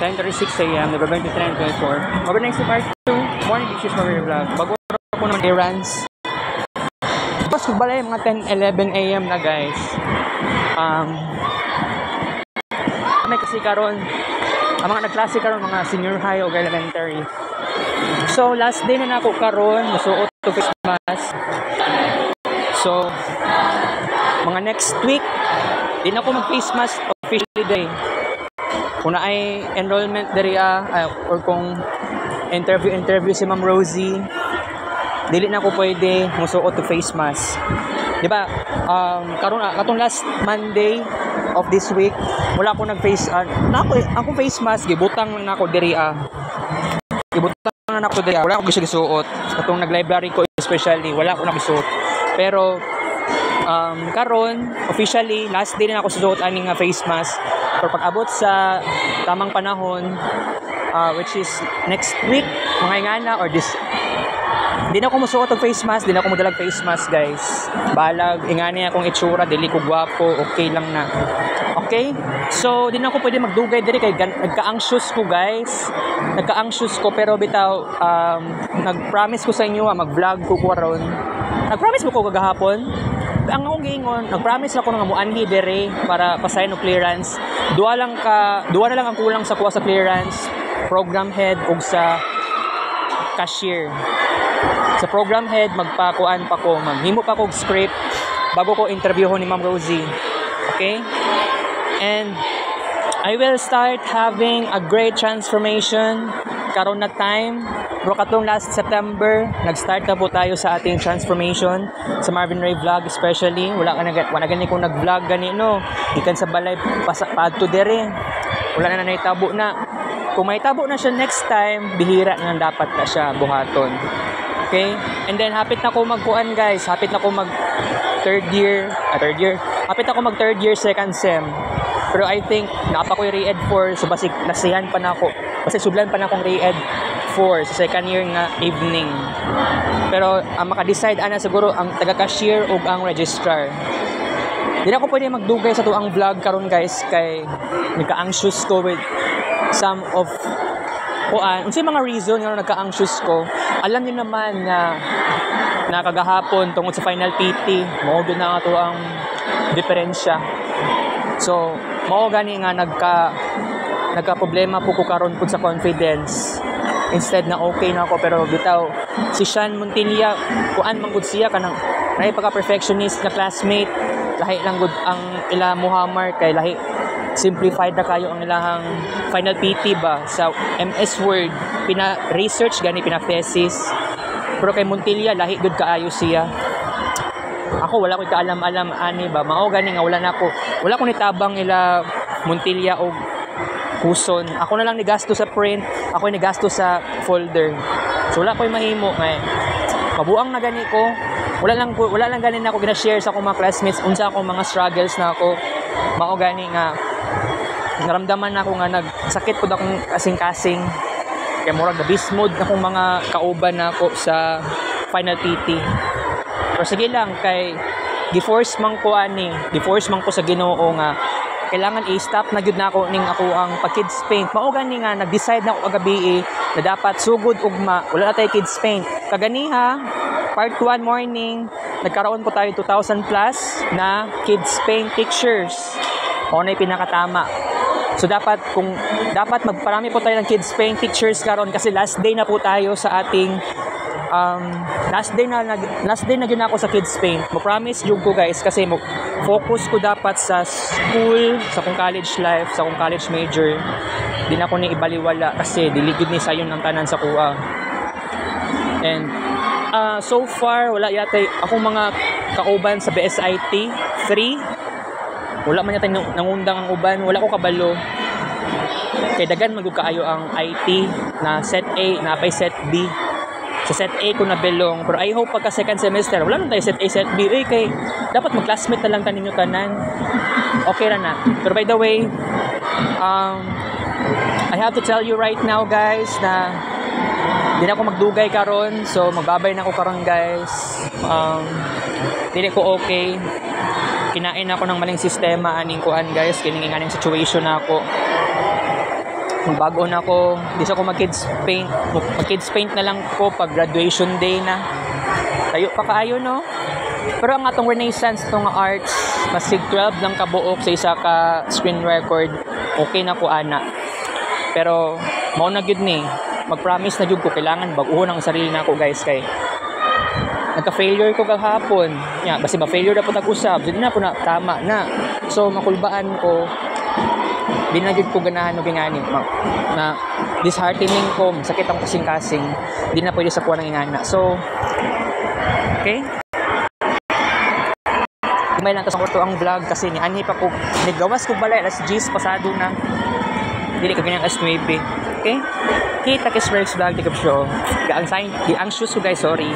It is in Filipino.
10:36 AM, November 23, 2024. Overnight si part 2, morning dishes for your vlog. Bago ako naman errands. Tapos balay mga 10-11 AM na guys. May kasi karon ang mga nagklase karon mga senior high o elementary. So last day na nako karon, masuot to face mask. So mga next week, di na ako mag-face mask officially day. Kung na ay enrollment diri or kung interview si Ma'am Rosie, dili na ako pwede musuot to face mask. Di ba? Katong last Monday of this week, wala ako nag-face akong face mask gibutang na ako diri Gibutang na ako diri. Wala ako gisuot. Katong nag-library ko especially, wala ako nagsuot. Pero karon officially last day na ako susuot ani nga face mask. Pero pag abot sa tamang panahon, which is next week, mga ingana or this, di na ako musuot og face mask, di na ako modalag face mask guys. Balag ingani akong itsura, dili ko gwapo, okay lang na. Okay? So di na ako pwede magdugay diri kay nagka-anxious ko guys. Nagka-anxious ko pero bitaw nag-promise ko sa inyo mag-vlog ko karon. Nag-promise ko kagahapon. Ang akong giingon, nag-promise ako nga muanhi dere para pasayon og clearance. Duwa na lang ang kulang sa kuha sa clearance, program head ug sa cashier. Sa program head magpakuan pa ko, maghimo pa ko og script bago ko interviewon ni Ma'am Rosie. Okay? And I will start having a great transformation karon na time. Bro, katong last September, nag-start na po tayo sa ating transformation sa Marvin Ray Vlog especially. Wala gani kung nag-vlog gani no. Ikan sa balay paad to dere. Wala na naitabo na. Kung may tabo na siya next time, bihira na dapat na siya buhaton. Okay? And then hapit na ko magkuan guys. Hapit na ko mag third year. Hapit na ko mag third year second sem. Pero I think napa ko re-ed 4 so basig nasihan pa na ako. Kasi sudlan pa na akong re-ed 4 sa second year nga evening. Pero ang maka-decide ana siguro ang taga-cashier ug ang registrar. Di na ako pwede magdugay sa tuang vlog karon guys kay nagka-anxious ko with some of unsay mga reason nga nagka-anxious ko. Alam niyo naman na nakagahapon tungod sa final PT, mao gyud na ato ang diferensya. So, mao gani nga nagka problema po ko karon pud sa confidence. Instead na okay na ako pero bitaw si Sean Montilla kuan man gud siya kanang lahi pagka-perfectionist na classmate, lahi lang gud ang ila Muhammad kay lahi simplified na kayo ang ilahang final PT ba sa MS Word, pina-research gani pina-thesis. Pero kay Montilla lahi gud kaayo siya. Ako wala ko kaalam-alam ani ba, mao gani nga wala ko nitabang ila Montilla og kuson. Ako na lang ni gasto sa print, ako ni gasto sa folder. So wala ko'y mahimo kay mabuang na gani ko. Wala lang gani na ako gina-share sa akong mga classmates unsa akong mga struggles na ako. Mao gani nga naramdaman na ako nga nagsakit pud akong kasing-kasing. Kay murag nabismod akong mga kauban na ako sa final PT. Pero sige lang kay gi-force man ko sa Ginoo nga kailangan i-stop na gyud nako ning ako ang pag-kids paint. Mao gani nga nag-decide na ako agabi na dapat sugod ugma wala na tay kids paint. Kaganiha part 1 morning nagkaroon po tayo 2,000 plus na kids paint pictures. Mao na pinakatama. So dapat magparami po tayo ng kids paint pictures karon kasi last day na po tayo sa ating last day na gyud ako sa kids paint. Mo promise jud ko guys kasi focus ko dapat sa school, sa kong college life, sa kong college major. Di na ko ni ibaliwala kasi dili gud ni sayon ang tanan sa kuha. And so far wala yata akong mga kauban sa BSIT 3. Wala man yata nangundang ang uban, wala ko kabalo. Kay dagan magud kaayo ang IT na set A, na pay set B. Sa set A ko na belong, pero I hope pagka second semester wala nang tayo set A, set B. Kay dapat mag-classmate na lang taninyo tanan. Okay ra na. Pero by the way, I have to tell you right now guys na di na ako magdugay karon, so magbabay na ako karon guys. Dili ko okay. Kinain ako ng maling sistema aning kuan guys, kining aning situation na ako. Bago na ako, di sa ko mag-kids paint. Mag-kids paint na lang ko pag graduation day na. Tayo pa kaayo, no? Pero ang atong Renaissance, itong arts, masig 12 lang kabuok sa isa ka screen record, okay na ko ana. Pero, mao na gyud ni, mag-promise na gyud ko, kailangan baguhon ang sarili na ako, guys, kay nagka-failure ko kahapon. Basta ma-failure na po tag-usab, di na po na, tama na. So, makulbaan ko, di na gyud ko ganahan o gingani, na disheartening ko, sakit ang kasing-kasing, di na pwede sa kuha ng ingana. So, okay? May lang sa ang vlog kasi ni anhi pa ko nagawas ko balay alas 10 pasado na dili ka ganyan as 9. Okay? Kita kay Sparks vlog di ka show. Ang sign, di anxious ko guys, sorry.